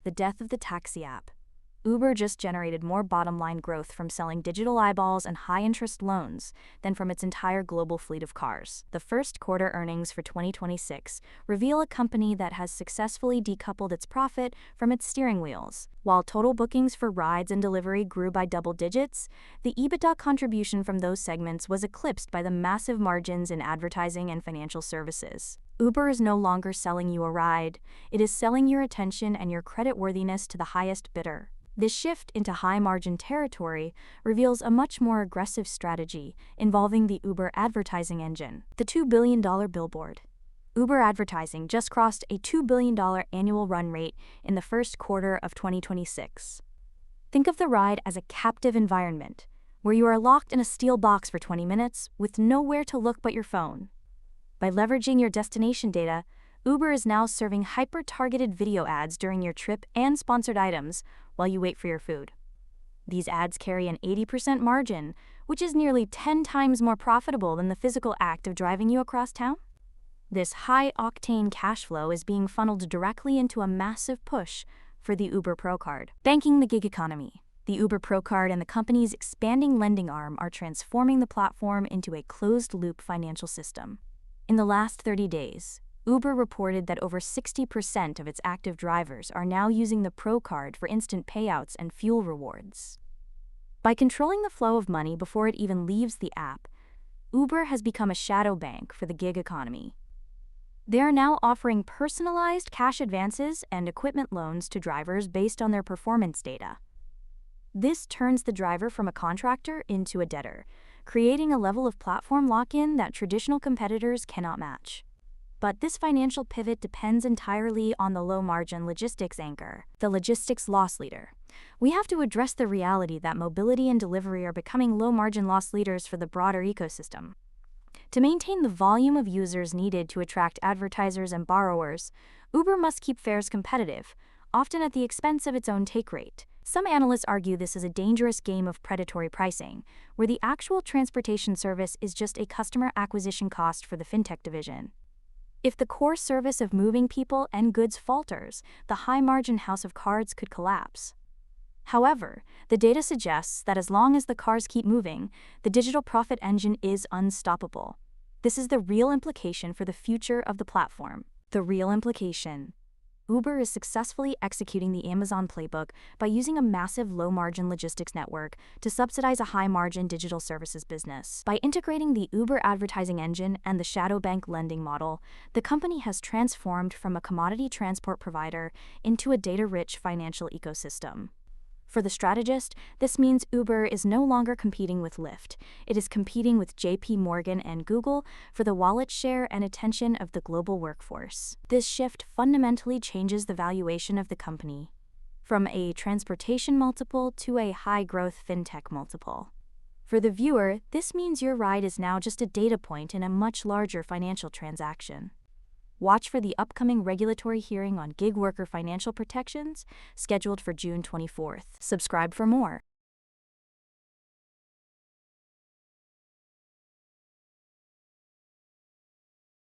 the death of the taxi app. Uber just generated more bottom-line growth from selling digital eyeballs and high-interest loans than from its entire global fleet of cars. The first quarter earnings for 2026 reveal a company that has successfully decoupled its profit from its steering wheels. While total bookings for rides and delivery grew by double digits, the EBITDA contribution from those segments was eclipsed by the massive margins in advertising and financial services. Uber is no longer selling you a ride, it is selling your attention and your creditworthiness to the highest bidder. This shift into high-margin territory reveals a much more aggressive strategy involving the Uber advertising engine. The $2 billion Billboard. Uber advertising just crossed a $2 billion annual run rate in the first quarter of 2026. Think of the ride as a captive environment, where you are locked in a steel box for 20 minutes with nowhere to look but your phone. By leveraging your destination data, Uber is now serving hyper-targeted video ads during your trip and sponsored items while you wait for your food. These ads carry an 80% margin, which is nearly 10 times more profitable than the physical act of driving you across town. This high-octane cash flow is being funneled directly into a massive push for the Uber Pro Card. Banking the gig economy. The Uber Pro Card and the company's expanding lending arm are transforming the platform into a closed-loop financial system. In the last 30 days, Uber reported that over 60% of its active drivers are now using the Pro Card for instant payouts and fuel rewards. By controlling the flow of money before it even leaves the app, Uber has become a shadow bank for the gig economy. They are now offering personalized cash advances and equipment loans to drivers based on their performance data. This turns the driver from a contractor into a debtor, creating a level of platform lock-in that traditional competitors cannot match. But this financial pivot depends entirely on the low-margin logistics anchor, the logistics loss leader. We have to address the reality that mobility and delivery are becoming low-margin loss leaders for the broader ecosystem. To maintain the volume of users needed to attract advertisers and borrowers, Uber must keep fares competitive, often at the expense of its own take rate. Some analysts argue this is a dangerous game of predatory pricing, where the actual transportation service is just a customer acquisition cost for the Fintech division. If the core service of moving people and goods falters, the high-margin house of cards could collapse. However, the data suggests that as long as the cars keep moving, the digital profit engine is unstoppable. This is the real implication for the future of the platform. The real implication. Uber is successfully executing the Amazon playbook by using a massive low-margin logistics network to subsidize a high-margin digital services business. By integrating the Uber advertising engine and the shadow bank lending model, the company has transformed from a commodity transport provider into a data-rich financial ecosystem. For the strategist, this means Uber is no longer competing with Lyft. It is competing with JP Morgan and Google for the wallet share and attention of the global workforce. This shift fundamentally changes the valuation of the company, from a transportation multiple to a high-growth fintech multiple. For the viewer, this means your ride is now just a data point in a much larger financial transaction. Watch for the upcoming regulatory hearing on gig worker financial protections, scheduled for June 24th. Subscribe for more.